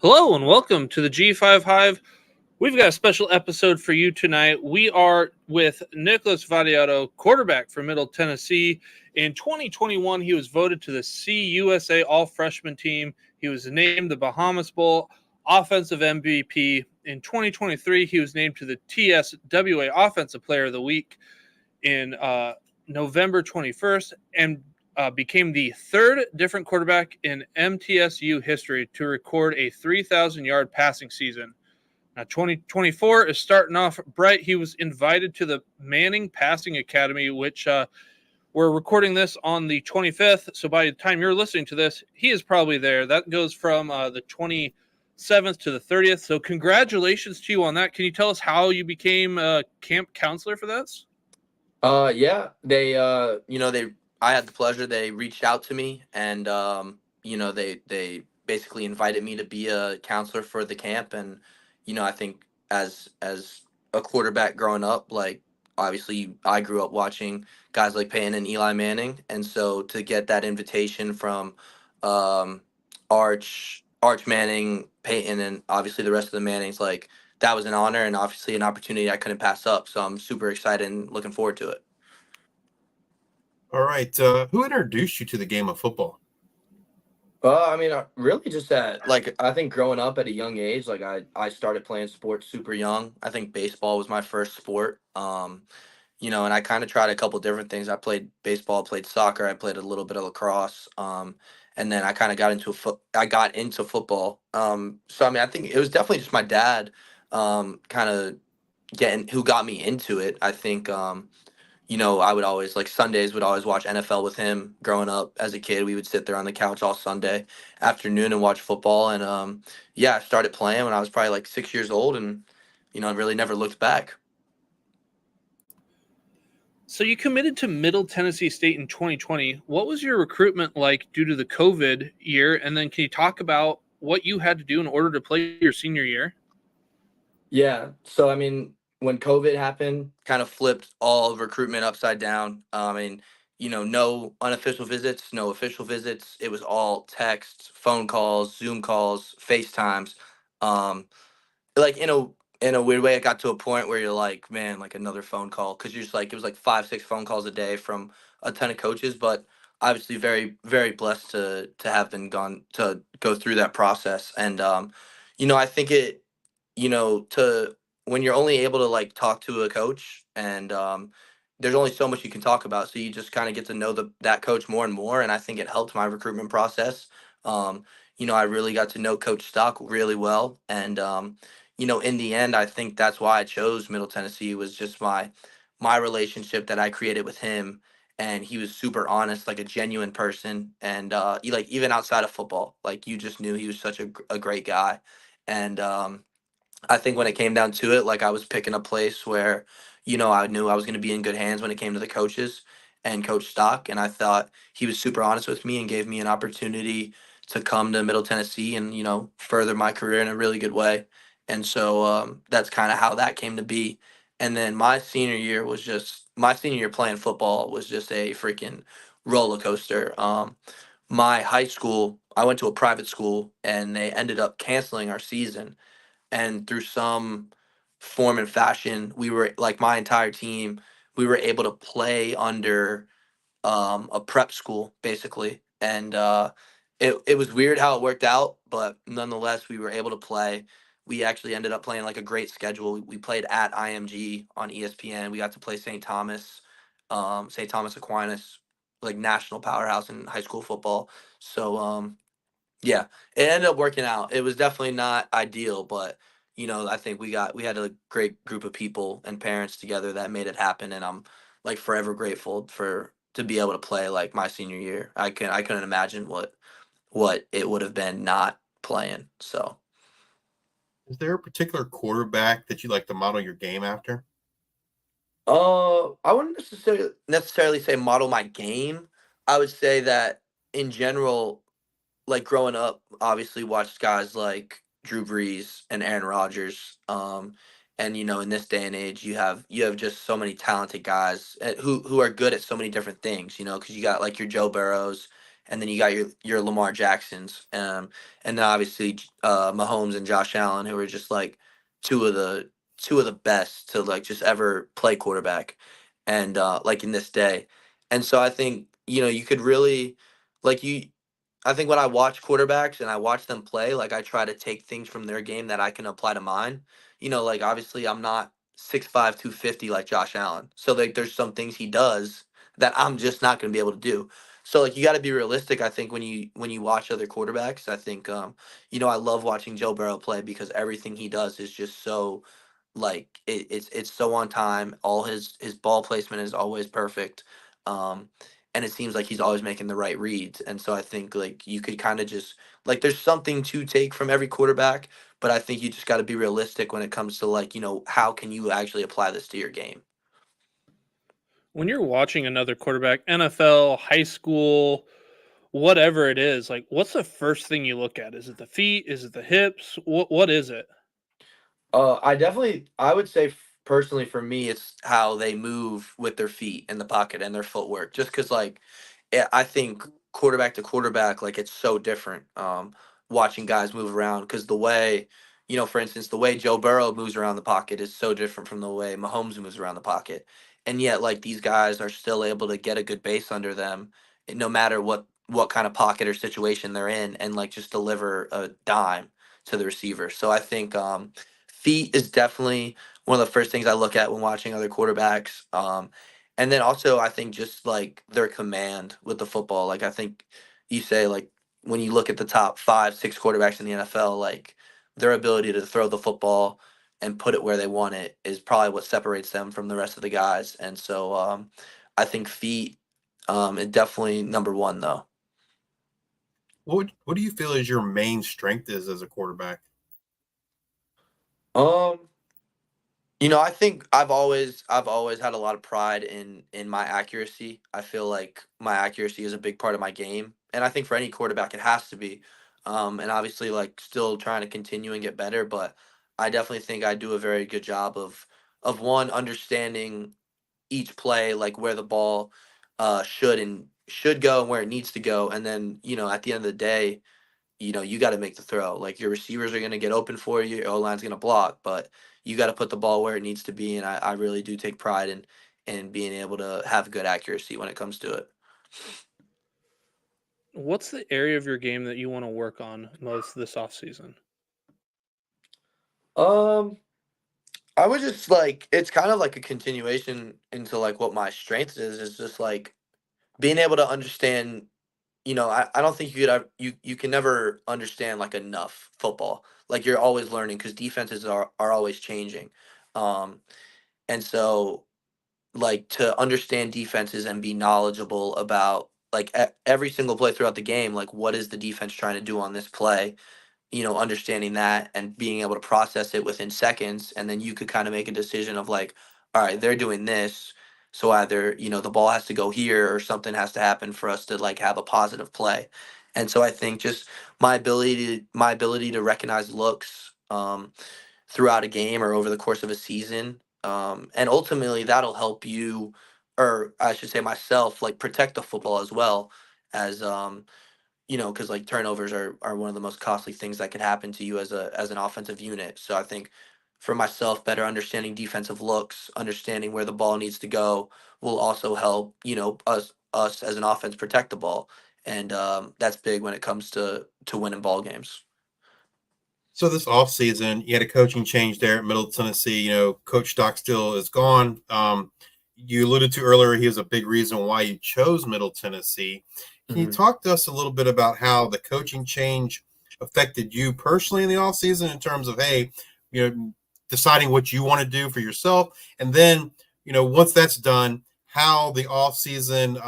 Hello and welcome to the G5 Hive. We've got a special episode for you tonight. We are with Nicholas Vattiato, quarterback for Middle Tennessee. In 2021, he was voted to the CUSA All-Freshman team. He was named the Bahamas Bowl Offensive MVP. In 2023, he was named to the TSWA Offensive Player of the Week in November 21st and became the third different quarterback in MTSU history to record a 3,000-yard passing season. Now, 2024 is starting off bright. He was invited to the Manning Passing Academy, which we're recording this on the 25th. So by the time you're listening to this, he is probably there. That goes from the 27th to the 30th. So congratulations to you on that. Can you tell us how you became a camp counselor for this? Yeah, I had the pleasure. They reached out to me, and they basically invited me to be a counselor for the camp. And I think as a quarterback growing up, like obviously I grew up watching guys like Peyton and Eli Manning, and so to get that invitation from um, Arch Manning, Peyton, and obviously the rest of the Mannings, like that was an honor and obviously an opportunity I couldn't pass up. So I'm super excited and looking forward to it. All right. Who introduced you to the game of football? Really just I think growing up at a young age, like I started playing sports super young. I think baseball was my first sport. And I kind of tried a couple different things. I played baseball, played soccer, I played a little bit of lacrosse. And then I kind of I got into football. I think it was definitely just my dad, kind of getting who got me into it. I think, I would always like Sundays would always watch NFL with him growing up as a kid. We would sit there on the couch all Sunday afternoon and watch football. And yeah, I started playing when I was probably like 6 years old, and I really never looked back. So you committed to Middle Tennessee State in 2020. What was your recruitment like due to the COVID year? And then can you talk about what you had to do in order to play your senior year? Yeah. So when COVID happened, kind of flipped all of recruitment upside down. No unofficial visits, no official visits. It was all texts, phone calls, Zoom calls, FaceTimes. Um, like in a weird way, it got to a point where you're like, man, like another phone call, because you're just like it was like 5 6 phone calls a day from a ton of coaches. But obviously very very blessed to have been gone to go through that process. And I think to when you're only able to like talk to a coach, and there's only so much you can talk about, so you just kind of get to know that coach more and more. And I think it helped my recruitment process. um, I really got to know Coach Stock really well. And in the end, I think that's why I chose Middle Tennessee, was just my relationship that I created with him. And he was super honest, like a genuine person. And like even outside of football, like you just knew he was such a great guy. And I think when it came down to it, like I was picking a place where, I knew I was going to be in good hands when it came to the coaches and Coach Stock. And I thought he was super honest with me and gave me an opportunity to come to Middle Tennessee and, further my career in a really good way. And so that's kind of how that came to be. And then my senior year playing football was just a freaking roller coaster. My high school, I went to a private school, and they ended up canceling our season. And through some form and fashion, we were like my entire team, we were able to play under a prep school basically. And it was weird how it worked out, but nonetheless we were able to play. We actually ended up playing like a great schedule. We played at IMG on ESPN. We got to play St. Thomas Aquinas, like national powerhouse in high school football. So yeah, it ended up working out. It was definitely not ideal, but I think we had a great group of people and parents together that made it happen. And I'm like forever grateful for to be able to play like my senior year. I couldn't imagine what it would have been not playing. So Is there a particular quarterback that you like to model your game after? I wouldn't necessarily say model my game. I would say that in general, like growing up, obviously watched guys like Drew Brees and Aaron Rodgers. And in this day and age, you have just so many talented guys who are good at so many different things. Because you got like your Joe Burrows and then you got your Lamar Jacksons, and then obviously Mahomes and Josh Allen, who are just like two of the best to like just ever play quarterback, and like in this day. And so I think you could really like you. I think when I watch quarterbacks and I watch them play, like I try to take things from their game that I can apply to mine. Like obviously I'm not 6'5", 250 like Josh Allen. So like there's some things he does that I'm just not going to be able to do. So like you got to be realistic. I think when you watch other quarterbacks, I think I love watching Joe Burrow play because everything he does is just so like it's so on time. All his ball placement is always perfect. Um, and it seems like he's always making the right reads. And so I think like you could kind of just like there's something to take from every quarterback, but I think you just got to be realistic when it comes to like, how can you actually apply this to your game? When you're watching another quarterback, NFL, high school, whatever it is, like what's the first thing you look at? Is it the feet? Is it the hips? What is it? I would say personally for me, it's how they move with their feet in the pocket and their footwork. Just because, like, I think quarterback to quarterback, like, it's so different. Watching guys move around because the way, for instance, the way Joe Burrow moves around the pocket is so different from the way Mahomes moves around the pocket, and yet, like, these guys are still able to get a good base under them, no matter what kind of pocket or situation they're in, and like just deliver a dime to the receiver. So I think feet is definitely one of the first things I look at when watching other quarterbacks. And then also I think just like their command with the football. Like I think you say like when you look at the top 5, 6 quarterbacks in the NFL, like their ability to throw the football and put it where they want it is probably what separates them from the rest of the guys. And so I think feet is definitely number one though. What do you feel is your main strength is as a quarterback? Um, I think I've always had a lot of pride in my accuracy. I feel like my accuracy is a big part of my game, and I think for any quarterback it has to be. And obviously, like still trying to continue and get better, but I definitely think I do a very good job of one understanding each play, like where the ball should go and where it needs to go, and then at the end of the day you got to make the throw. Like your receivers are going to get open for you, your O line's going to block, but you got to put the ball where it needs to be. And I really do take pride in being able to have good accuracy when it comes to it. What's the area of your game that you want to work on most this off season? Um, I would just like it's kind of like a continuation into like what my strength is just like being able to understand. I don't think you could you can never understand like enough football. Like you're always learning because defenses are always changing. Um, and so like to understand defenses and be knowledgeable about like every single play throughout the game, like what is the defense trying to do on this play, understanding that and being able to process it within seconds, and then you could kind of make a decision of like, all right, they're doing this, so either the ball has to go here or something has to happen for us to like have a positive play. And so I think just my ability to recognize looks throughout a game or over the course of a season. And ultimately, that'll help you, or I should say myself, like protect the football as well as, because like turnovers are one of the most costly things that could happen to you as an offensive unit. So I think for myself, better understanding defensive looks, understanding where the ball needs to go, will also help us as an offense protect the ball, and that's big when it comes to winning ball games. So this offseason, you had a coaching change there at Middle Tennessee. Coach Stockstill is gone. You alluded to earlier he was a big reason why you chose Middle Tennessee. Can you Mhm. talk to us a little bit about how the coaching change affected you personally in the offseason in terms of, hey, deciding what you want to do for yourself, and then, once that's done, how the offseason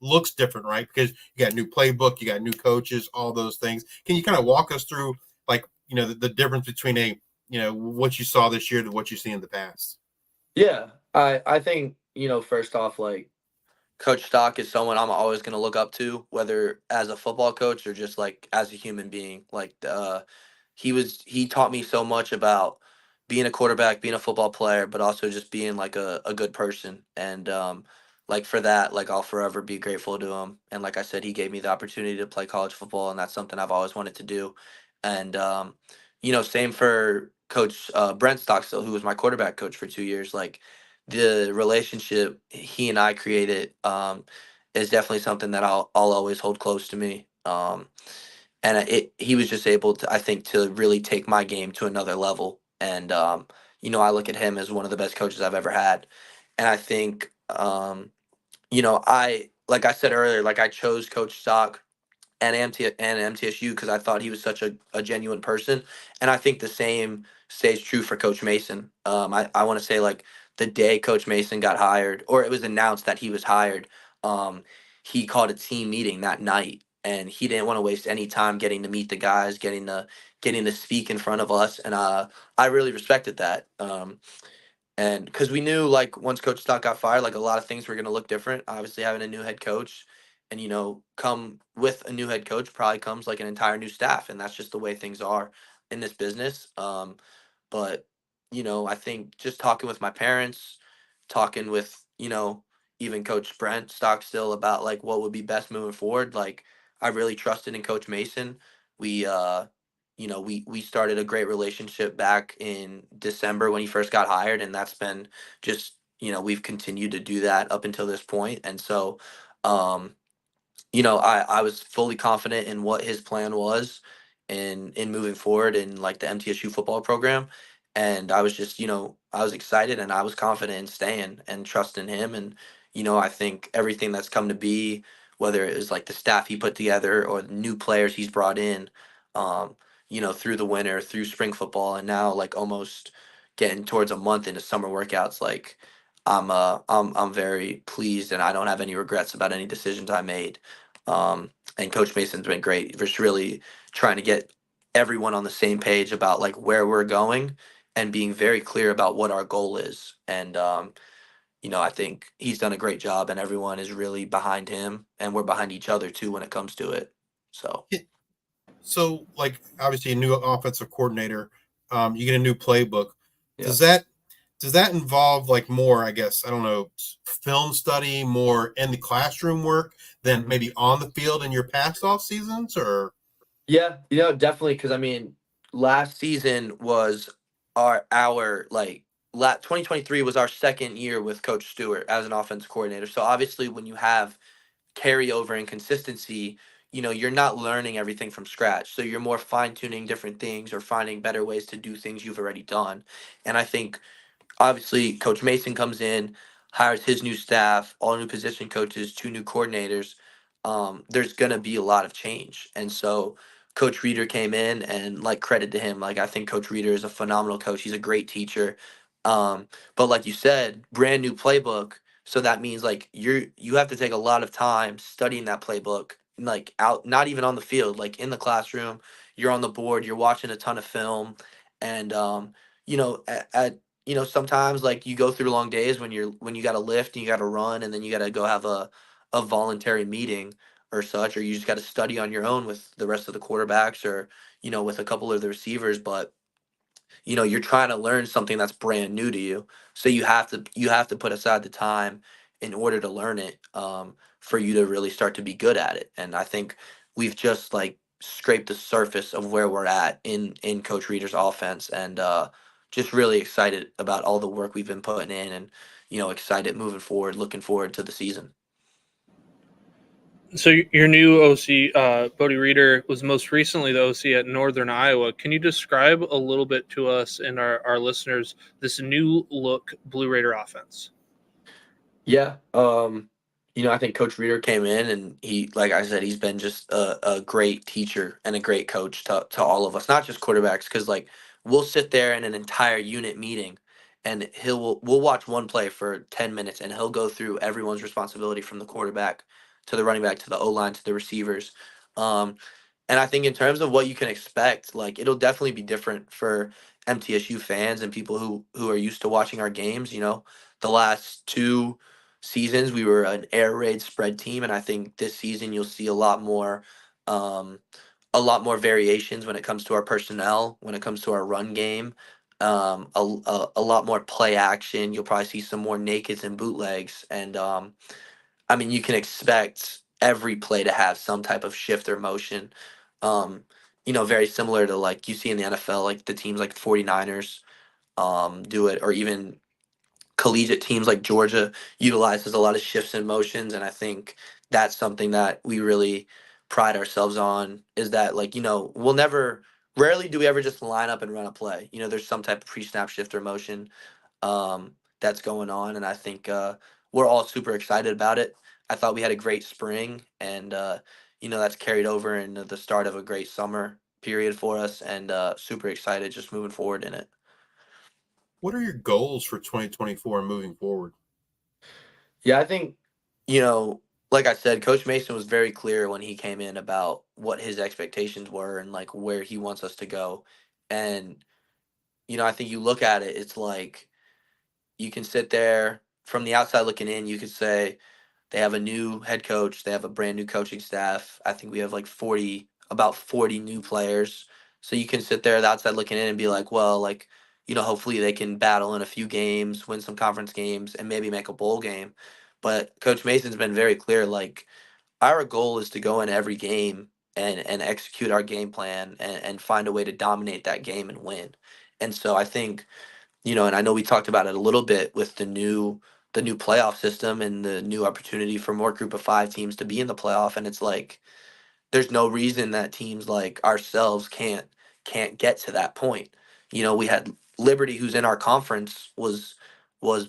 looks different, right? Because you got new playbook, you got new coaches, all those things. Can you kind of walk us through like the difference between what you saw this year to what you see in the past? Yeah, I think first off, like Coach Stock is someone I'm always going to look up to, whether as a football coach or just like as a human being. Like he taught me so much about being a quarterback, being a football player, but also just being like a good person. And like for that, like I'll forever be grateful to him. And like I said, he gave me the opportunity to play college football, and that's something I've always wanted to do. And same for Coach Brent Stockstill, who was my quarterback coach for 2 years. Like the relationship he and I created is definitely something that I'll always hold close to me. And he was just able to, I think, to really take my game to another level. And I look at him as one of the best coaches I've ever had. And I think I like I said earlier, like I chose Coach Stock and MTSU because I thought he was such a genuine person, and I think the same stays true for Coach Mason. I want to say like the day Coach Mason got hired, or it was announced that he was hired, um, he called a team meeting that night, and he didn't want to waste any time getting to meet the guys, getting to speak in front of us, and I really respected that. And because we knew like once Coach Stock got fired, like a lot of things were going to look different. Obviously, having a new head coach, and come with a new head coach probably comes like an entire new staff, and that's just the way things are in this business. But I think just talking with my parents, talking with even Coach Brent Stockstill about like what would be best moving forward. Like I really trusted in Coach Mason. We started a great relationship back in December when he first got hired, and that's been just we've continued to do that up until this point. And so um, I was fully confident in what his plan was in moving forward in like the MTSU football program. And I was just, I was excited and I was confident in staying and trusting him. And, I think everything that's come to be, whether it was like the staff he put together or the new players he's brought in, through the winter, through spring football, and now like almost getting towards a month into summer workouts, like I'm very pleased and I don't have any regrets about any decisions I made. And Coach Mason's been great. Just really trying to get everyone on the same page about like where we're going and being very clear about what our goal is. And I think he's done a great job, and everyone is really behind him, and we're behind each other too when it comes to it. So So, like, obviously, a new offensive coordinator, you get a new playbook. yeah. Does that does that involve like more, I guess, I don't know, film study, more in the classroom work than Mhm. maybe on the field in your past off seasons, or Yeah, definitely. Because I mean, last season was our like 2023 was our second year with Coach Stewart as an offense coordinator. So obviously, when you have carryover and consistency, you're not learning everything from scratch. So you're more fine tuning different things or finding better ways to do things you've already done. And I think obviously Coach Mason comes in, hires his new staff, all new position coaches, two new coordinators. There's gonna be a lot of change, and so Coach Reeder came in, and like credit to him. Like I think Coach Reeder is a phenomenal coach. He's a great teacher. But like you said, brand new playbook. So that means like you have to take a lot of time studying that playbook, like out, not even on the field, like in the classroom. You're on the board. You're watching a ton of film, and sometimes like you go through long days when you got to lift and you got to run and then you got to go have a voluntary meeting or such, or you just got to study on your own with the rest of the quarterbacks or with a couple of the receivers. But you're trying to learn something that's brand new to you, so you have to put aside the time in order to learn it, for you to really start to be good at it. And I think we've just like scraped the surface of where we're at in Coach Reader's offense, and just really excited about all the work we've been putting in, and excited moving forward, looking forward to the season. So your new OC, Bodie Reeder, was most recently the OC at Northern Iowa. Can you describe a little bit to us and our listeners this new look Blue Raider offense? Yeah. I think Coach Reeder came in and he, like I said, he's been just a great teacher and a great coach to all of us, not just quarterbacks, because like we'll sit there in an entire unit meeting and we'll watch one play for 10 minutes and he'll go through everyone's responsibility from the quarterback to the running back to the O line to the receivers. Um, and I think in terms of what you can expect, like it'll definitely be different for MTSU fans and people who are used to watching our games. The last two seasons we were an air raid spread team, and I think this season you'll see um, a lot more variations when it comes to our personnel, when it comes to our run game. a lot more play action. You'll probably see some more nakeds and bootlegs. And I mean, you can expect every play to have some type of shift or motion. Um, very similar to like you see in the NFL, like the teams like 49ers do it, or even collegiate teams like Georgia utilizes a lot of shifts and motions, and I think that's something that we really pride ourselves on. Is that like we'll never, rarely do we ever just line up and run a play. There's some type of pre-snap shift or motion that's going on, and I think we're all super excited about it. I thought we had a great spring, and that's carried over into the start of a great summer period for us, and super excited just moving forward in it. What are your goals for 2024 and moving forward? Yeah, I think, you know, like I said, Coach Mason was very clear when he came in about what his expectations were and like where he wants us to go. And, I think you look at it, it's like you can sit there from the outside looking in, you could say they have a new head coach, they have a brand new coaching staff. I think we have like about 40 new players. So you can sit there the outside looking in and be like, well, like, hopefully they can battle in a few games, win some conference games, and maybe make a bowl game. But Coach Mason's been very clear, like, our goal is to go in every game and execute our game plan and find a way to dominate that game and win. And so I think, and I know we talked about it a little bit with the new playoff system and the new opportunity for more group of 5 teams to be in the playoff. And it's like there's no reason that teams like ourselves can't get to that point. We had Liberty, who's in our conference, was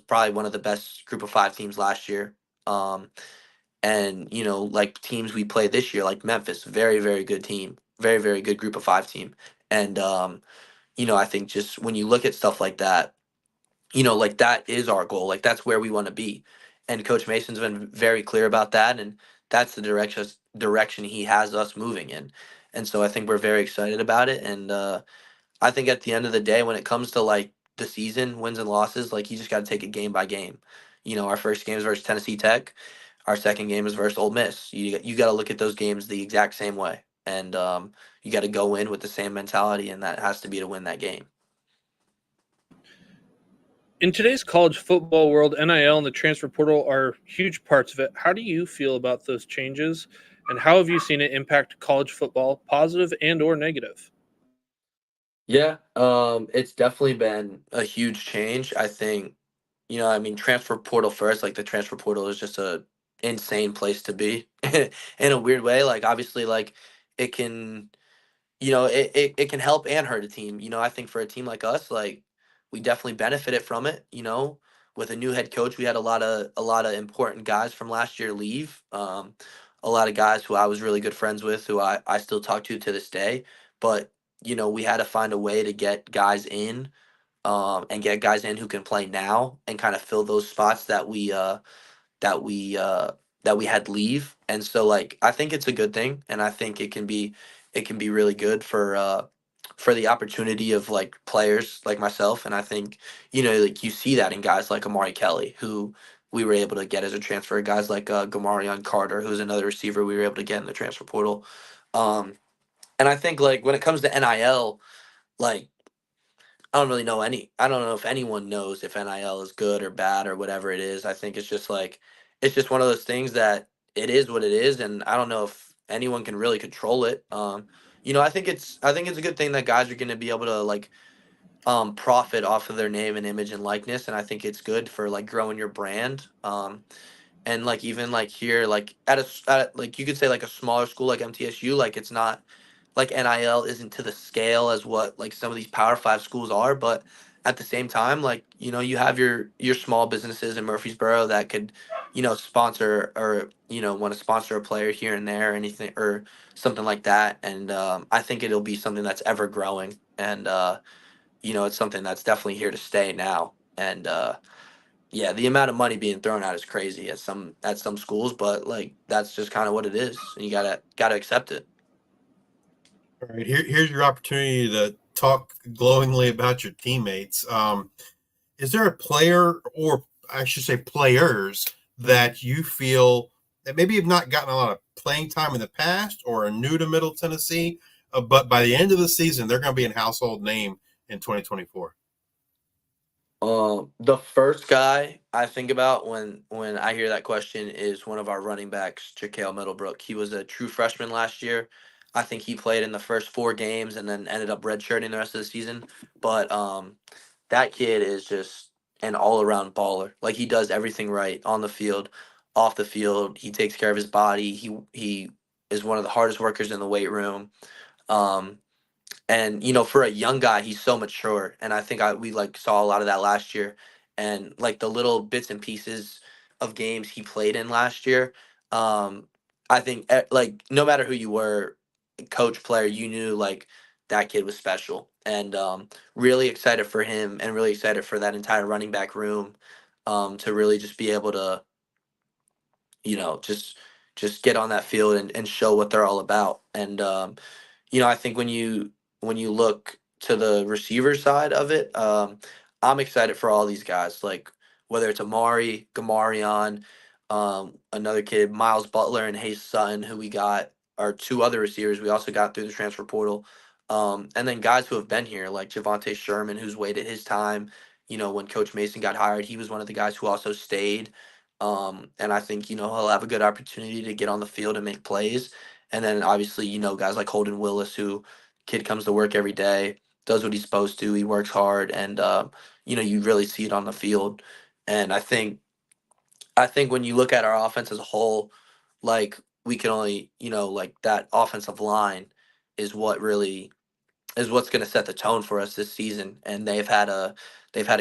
probably one of the best group of 5 teams last year. And like teams we play this year, like Memphis, very, very good team, very, very good group of 5 team. And I think just when you look at stuff like that, like that is our goal. Like that's where we want to be. And Coach Mason's been very clear about that, and that's the direction he has us moving in. And so I think we're very excited about it. And I think at the end of the day, when it comes to like the season wins and losses, like you just got to take it game by game. Our first game is versus Tennessee Tech. Our second game is versus Ole Miss. You got to look at those games the exact same way, and you got to go in with the same mentality, and that has to be to win that game. In today's college football world, NIL and the transfer portal are huge parts of it. How do you feel about those changes, and how have you seen it impact college football, positive and or negative? Yeah, it's definitely been a huge change. I think, I mean, transfer portal first, like the transfer portal is just a insane place to be in a weird way. Like obviously, like it can it can help and hurt a team. I think for a team like us, like we definitely benefited from it. With a new head coach, we had a lot of important guys from last year leave. A lot of guys who I was really good friends with, who I still talk to this day. But we had to find a way to get guys in, and get guys in who can play now and kind of fill those spots that we uh that we had leave. And so like I think it's a good thing, and I think it can be really good for the opportunity of like players like myself. And I think like you see that in guys like Amari Kelly, who we were able to get as a transfer, guys like Gamarion Carter, who's another receiver we were able to get in the transfer portal. Um and I think like when it comes to NIL, like I don't know if anyone knows if NIL is good or bad or whatever it is. I think it's just one of those things that it is what it is, and I don't know if anyone can really control it. I think it's a good thing that guys are going to be able to like profit off of their name and image and likeness, and I think it's good for like growing your brand. And like even like here, like like you could say like a smaller school like MTSU, like it's not like NIL isn't to the scale as what like some of these Power Five schools are, but at the same time, like you have your small businesses in Murfreesboro that could, sponsor or want to sponsor a player here and there, or anything or something like that. And I think it'll be something that's ever growing, and it's something that's definitely here to stay now. And yeah, the amount of money being thrown out is crazy at some schools, but like that's just kind of what it is, and you gotta accept it. All right, here's your opportunity to talk glowingly about your teammates. Is there a player, or I should say players, that you feel that maybe have not gotten a lot of playing time in the past or are new to Middle Tennessee, but by the end of the season, they're going to be a household name in 2024? The first guy I think about when I hear that question is one of our running backs, Jakale Middlebrook. He was a true freshman last year. I think he played in the first 4 games and then ended up redshirting the rest of the season. But that kid is just an all-around baller. Like, he does everything right on the field, off the field. He takes care of his body. He is one of the hardest workers in the weight room. Um, and for a young guy, he's so mature, and I think we like saw a lot of that last year, and like the little bits and pieces of games he played in last year. um I think like no matter who you were, coach, player, you knew like that kid was special. And really excited for him, and really excited for that entire running back room, to really just be able to just get on that field and show what they're all about. And I think when you look to the receiver side of it, I'm excited for all these guys. Like, whether it's Amari, Gamarion, another kid, Miles Butler, and Hayes Sutton, who we got, are 2 other receivers we also got through the transfer portal. And then guys who have been here, like Javante Sherman, who's waited his time. When Coach Mason got hired, he was one of the guys who also stayed. And I think he'll have a good opportunity to get on the field and make plays. And then obviously, guys like Holden Willis, who kid comes to work every day, does what he's supposed to. He works hard, and you really see it on the field. And I think when you look at our offense as a whole, like, we can only, like, that offensive line is what's going to set the tone for us this season. And they've had a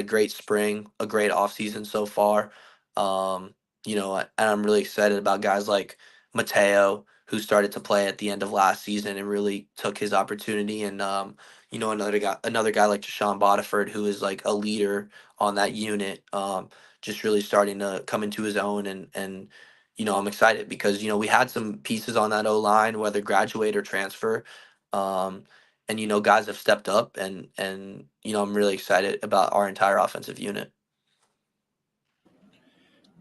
great spring, a great offseason so far. And I'm really excited about guys like Mateo, who started to play at the end of last season and really took his opportunity. And another guy like Deshaun Bodiford, who is like a leader on that unit, just really starting to come into his own. And I'm excited because we had some pieces on that O line, whether graduate or transfer. And guys have stepped up, and I'm really excited about our entire offensive unit.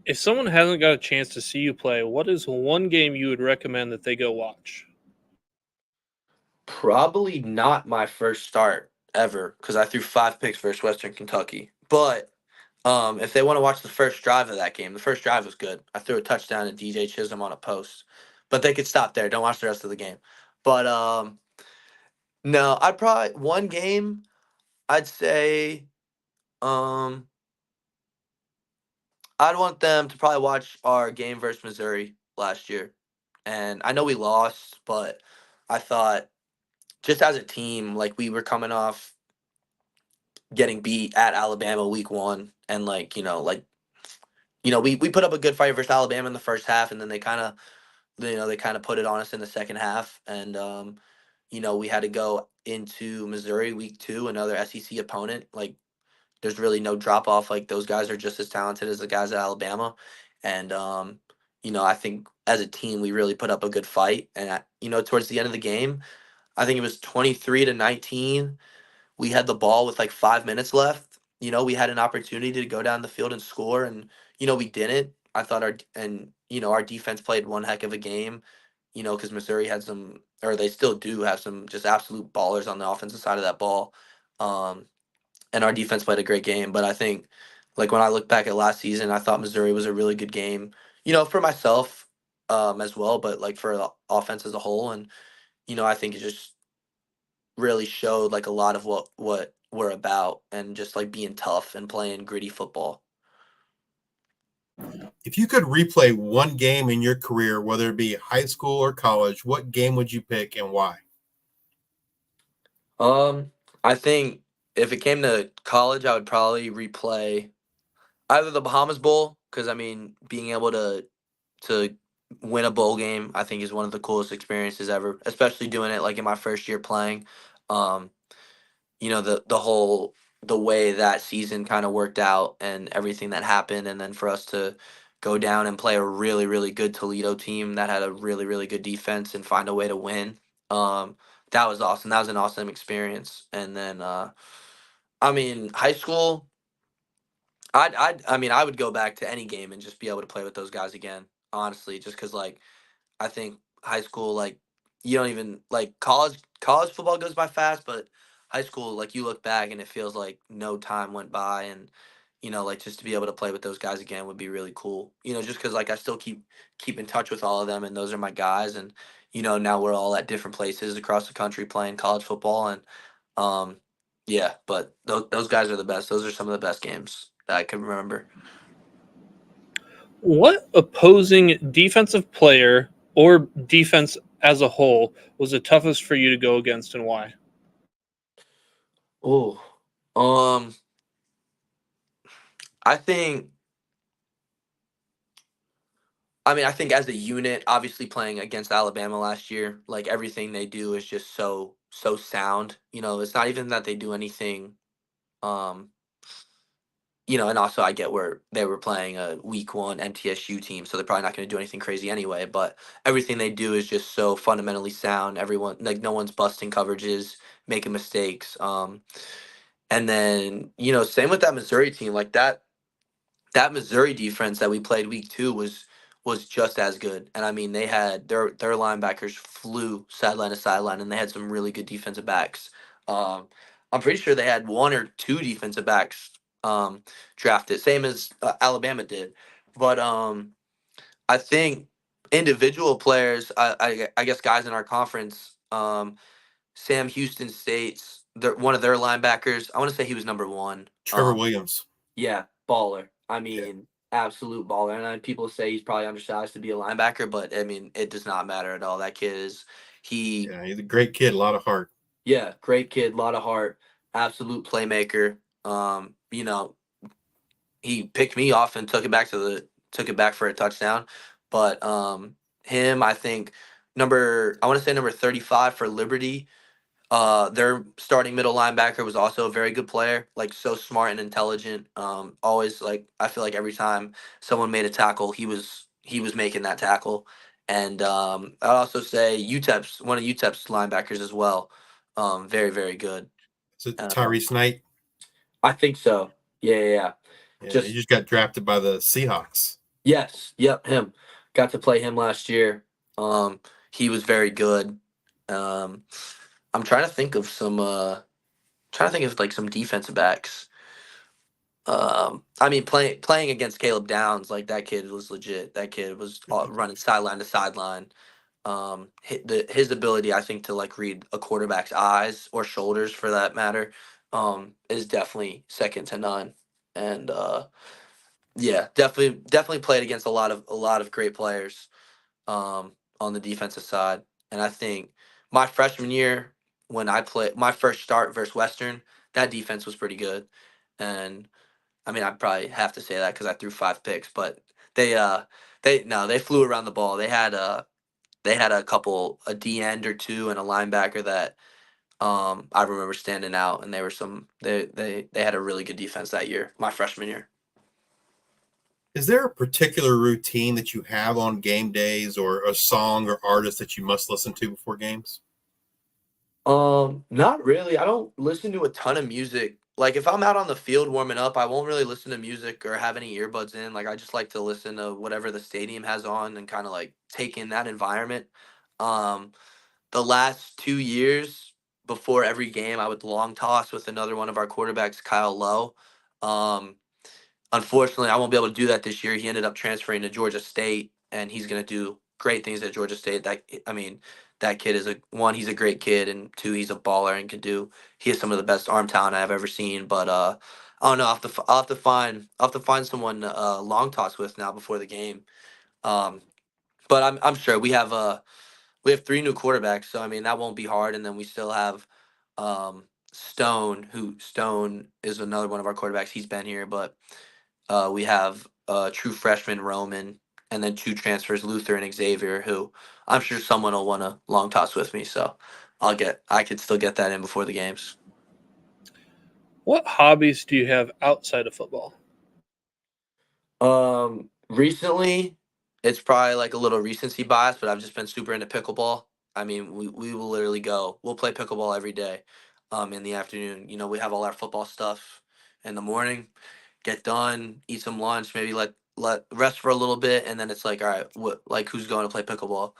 If someone hasn't got a chance to see you play, what is one game you would recommend that they go watch? Probably not my first start ever, because I threw 5 picks versus Western Kentucky. But if they want to watch the first drive of that game, the first drive was good. I threw a touchdown to DJ Chisholm on a post, but they could stop there. Don't watch the rest of the game. But no, I'd probably one game. I'd say um I'd want them to probably watch our game versus Missouri last year. And I know we lost, but I thought, just as a team, like, we were coming off getting beat at Alabama week 1, and we put up a good fight versus Alabama in the first half, and then they kind of put it on us in the second half. And we had to go into Missouri week 2, another SEC opponent. Like, there's really no drop off. Like, those guys are just as talented as the guys at Alabama. And I think as a team we really put up a good fight. And towards the end of the game, I think it was 23-19. We had the ball with like 5 minutes left. We had an opportunity to go down the field and score, and we didn't. I thought our defense played one heck of a game. Because Missouri had some, or they still do have some, just absolute ballers on the offensive side of that ball. Um, and our defense played a great game. But I think, like, when I look back at last season, I thought Missouri was a really good game, for myself, as well, but like for the offense as a whole. And I think it just really showed like a lot of what we're about, and just like being tough and playing gritty football. If you could replay one game in your career, whether it be high school or college, what game would you pick and why? I think if it came to college, I would probably replay either the Bahamas Bowl, because I mean, being able to win a bowl game, I think, is one of the coolest experiences ever, especially doing it like in my first year playing. Um, the way that season kind of worked out and everything that happened, and then for us to go down and play a really, really good Toledo team that had a really, really good defense and find a way to win. Um, that was awesome. That was an awesome experience. And then I mean, high school, I would go back to any game and just be able to play with those guys again, honestly, just because, like, I think high school, like, you don't even like college football goes by fast, but high school, like you look back and it feels like no time went by, and like just to be able to play with those guys again would be really cool. Just because like I still keep in touch with all of them, and those are my guys, and now we're all at different places across the country playing college football, and um, yeah, but those guys are the best. Those are some of the best games that I can remember. What opposing defensive player or defense as a whole was the toughest for you to go against, and why? Oh, I think. I think as a unit, obviously playing against Alabama last year, like everything they do is just so sound. It's not even that they do anything. Um, and also I get where they were playing a week one MTSU team, so they're probably not going to do anything crazy anyway. But everything they do is just so fundamentally sound. Everyone, like, no one's busting coverages, making mistakes. And then same with that Missouri team, like that Missouri defense that we played week two was just as good. And I mean, they had their linebackers flew sideline to sideline, and they had some really good defensive backs. Um, I'm pretty sure they had one or two defensive backs drafted, same as Alabama did. But I think individual players, I guess guys in our conference, Sam Houston State's one of their linebackers. I want to say he was number one. Trevor Williams. Yeah, baller. I Yeah. mean, absolute baller. And people say he's probably undersized to be a linebacker, but I mean, it does not matter at all. That kid is he. Yeah, he's a great kid, a lot of heart. Yeah, great kid, lot of heart, absolute playmaker. He picked me off and took it back for a touchdown. But him, I think I want to say number 35 for Liberty. Their starting middle linebacker was also a very good player, like so smart and intelligent. Always, like, I feel like every time someone made a tackle, he was making that tackle. And I'd also say UTEP's one of UTEP's linebackers as well. Very very good. Is it Um, Tyrese Knight? I think so. Yeah, yeah, yeah. Yeah, he Just just got drafted by the Seahawks. yes, yep, him. Got to play him last year. He was very good. Um, I'm trying to think of like some defensive backs. I mean, playing against Caleb Downs, like that kid was legit. That kid was running sideline to sideline. His ability, I think, to like read a quarterback's eyes or shoulders, for that matter, is definitely second to none. And yeah, definitely played against a lot of great players on the defensive side. And I think my freshman year, when I played my first start versus Western, that defense was pretty good. And I mean, I probably have to say that because I threw 5 picks, but they they no, they flew around the ball. They had a D end or two and a linebacker that I remember standing out, and they had a really good defense that year, my freshman year. Is there a particular routine that you have on game days, or a song or artist that you must listen to before games? Not really. I don't listen to a ton of music. Like if I'm out on the field warming up, I won't really listen to music or have any earbuds in. Like I just like to listen to whatever the stadium has on and kind of like take in that environment. Um, the last 2 years before every game, I would long toss with another one of our quarterbacks, Kyle Lowe. Um, Unfortunately, I won't be able to do that this year. He ended up transferring to Georgia State, and he's going to do great things at Georgia State. That kid is he's a great kid, and two, he's a baller and can do. He has some of the best arm talent I've ever seen. But I don't know. I'll have to find someone long toss with now before the game. Um, but I'm sure we have 3 new quarterbacks, so I mean that won't be hard. And then we still have Stone is another one of our quarterbacks. He's been here, but we have true freshman Roman, and then 2 transfers, Luther and Xavier, who I'm sure someone will want to long toss with me. So I could still get that in before the games. What hobbies do you have outside of football? Recently, it's probably like a little recency bias, but I've just been super into pickleball. I mean, we will literally we'll play pickleball every day, in the afternoon. We have all our football stuff in the morning, get done, eat some lunch, maybe let rest for a little bit, and then it's like, all right, who's going to play pickleball?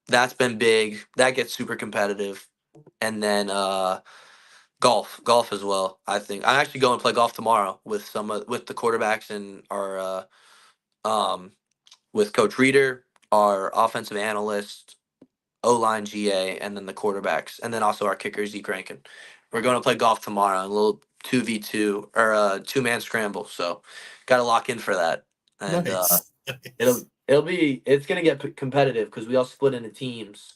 That's been big. That gets super competitive. and then golf as well. I think I'm actually going to play golf tomorrow with with the quarterbacks and our um with Coach Reeder, our offensive analyst, O line GA, and then the quarterbacks, and then also our kicker Zeke Rankin. We're going to play golf tomorrow, a little 2v2 or 2-man scramble. So got to lock in for that, and Nice. it's gonna get competitive because we all split into teams.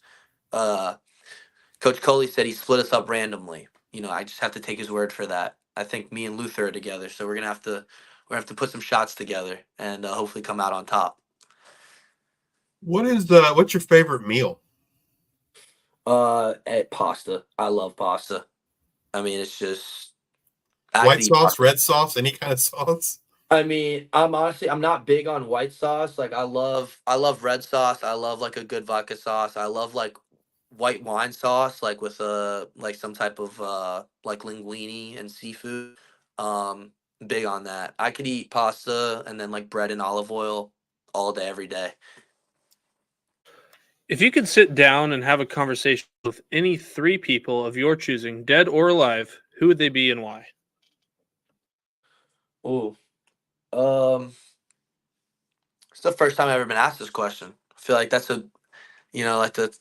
Uh, Coach Coley said he split us up randomly. I just have to take his word for that. I think me and Luther are together, so we're gonna have to put some shots together and hopefully come out on top. What's your favorite meal? Pasta. I love pasta. I mean, it's just I could White eat sauce, pasta. red sauce, any kind of sauce? I mean, I'm not big on white sauce. Like I love red sauce. I love like a good vodka sauce. I love like white wine sauce, like with like some type of like linguine and seafood. Um, Big on that. I could eat pasta and then like bread and olive oil all day, every day. If you could sit down and have a conversation with any three people of your choosing, dead or alive, who would they be and why? Ooh. Um, it's the first time I've ever been asked this question. I feel like that's like the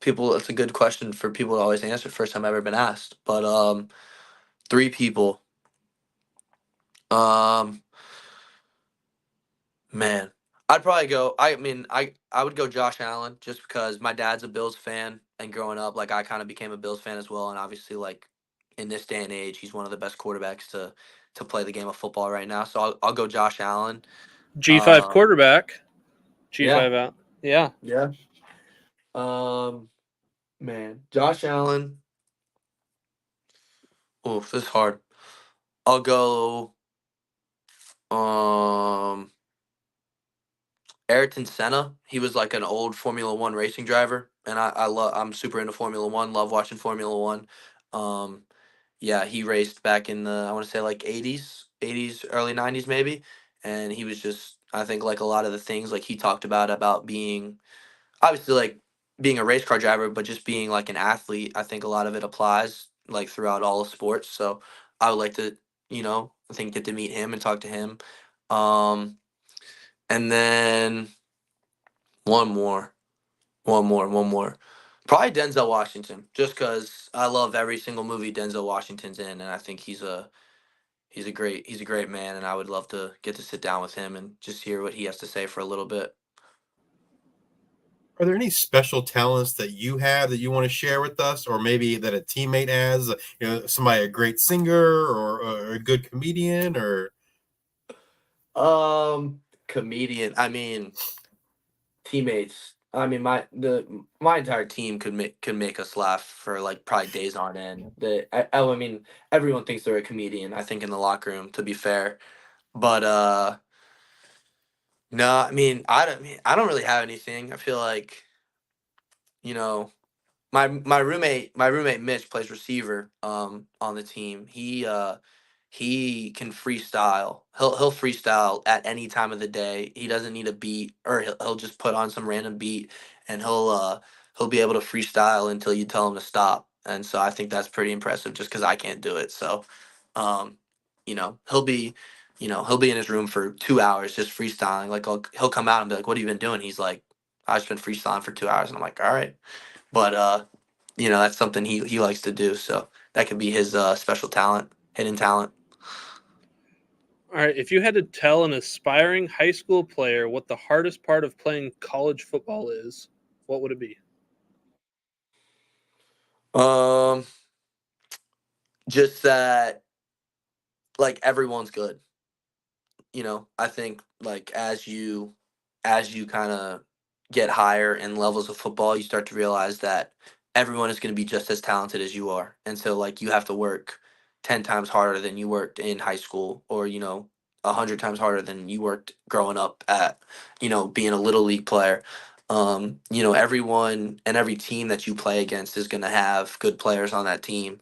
people. It's a good question for people to always answer. First time I've ever been asked, but three people. Um, Man, I'd probably go. I mean, I would go Josh Allen just because my dad's a Bills fan, and growing up, like I kind of became a Bills fan as well. And obviously, like in this day and age, he's one of the best quarterbacks to play the game of football right now. So I'll go Josh Allen. G5 Um, quarterback. yeah, G5 out. Yeah. yeah. Um, Josh Allen. Oof, this is hard. I'll go. Um, Ayrton Senna. He was like an old Formula One racing driver, and I'm super into Formula One. Love watching Formula One. Um, yeah, he raced back in the I want to say like 80s, early 90s maybe, and he was just I think like a lot of the things like he talked about being obviously like being a race car driver, but just being like an athlete. I think a lot of it applies like throughout all of sports. So I would like to I think get to meet him and talk to him. Um, and then one more, one more. Probably Denzel Washington, just because I love every single movie Denzel Washington's in, and I think he's a great man, and I would love to get to sit down with him and just hear what he has to say for a little bit. Are there any special talents that you have that you want to share with us, or maybe that a teammate has? Somebody a great singer or a good comedian, or Comedian. I mean, teammates. I mean, my entire team could make us laugh for like probably days on end. I mean, everyone thinks they're a comedian. I think in the locker room, to be fair, but no, I don't really have anything. I feel like you know my roommate Mitch plays receiver on the team. He can freestyle. He'll freestyle at any time of the day. He doesn't need a beat, or he'll just put on some random beat, and he'll be able to freestyle until you tell him to stop. And so I think that's pretty impressive just cuz I can't do it. So um he'll be in his room for 2 hours just freestyling. Like he'll come out and be like, "What have you been doing?" He's like, "I've just been freestyling for 2 hours." And I'm like, "All right." But that's something he likes to do. So that could be his special talent, hidden talent. All right. If you had to tell an aspiring high school player what the hardest part of playing college football is, what would it be? Um, just that like everyone's good. I think like as you kind of get higher in levels of football, you start to realize that everyone is going to be just as talented as you are. And so like you have to work 10 times harder than you worked in high school, or 100 times harder than you worked growing up at being a little league player. Everyone and every team that you play against is going to have good players on that team.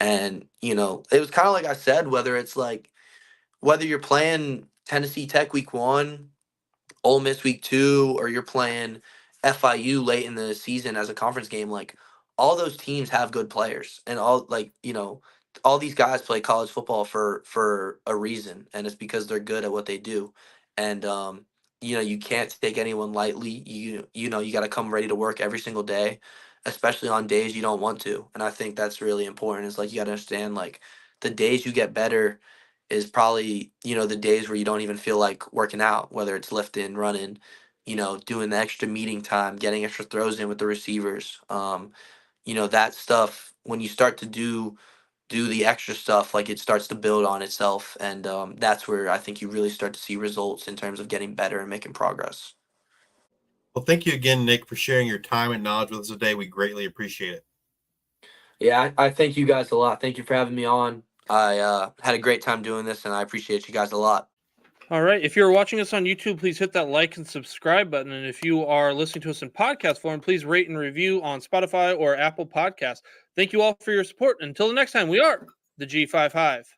And it was kind of like I said, whether you're playing Tennessee Tech week 1, Ole Miss week 2, or you're playing FIU late in the season as a conference game, like all those teams have good players, and all all these guys play college football for a reason, and it's because they're good at what they do. And you can't take anyone lightly. You got to come ready to work every single day, especially on days you don't want to. And I think that's really important. Is like you got to understand like the days you get better is probably the days where you don't even feel like working out, whether it's lifting, running, doing the extra meeting time, getting extra throws in with the receivers. That stuff, when you start to do the extra stuff, like it starts to build on itself, and that's where I think you really start to see results in terms of getting better and making progress. Well, thank you again, Nick, for sharing your time and knowledge with us today. We greatly appreciate it. Yeah, I thank you guys a lot. Thank you for having me on. I had a great time doing this, and I appreciate you guys a lot. All right. If you're watching us on YouTube, please hit that like and subscribe button. And if you are listening to us in podcast form, please rate and review on Spotify or Apple Podcasts. Thank you all for your support. Until the next time, we are the G5 Hive.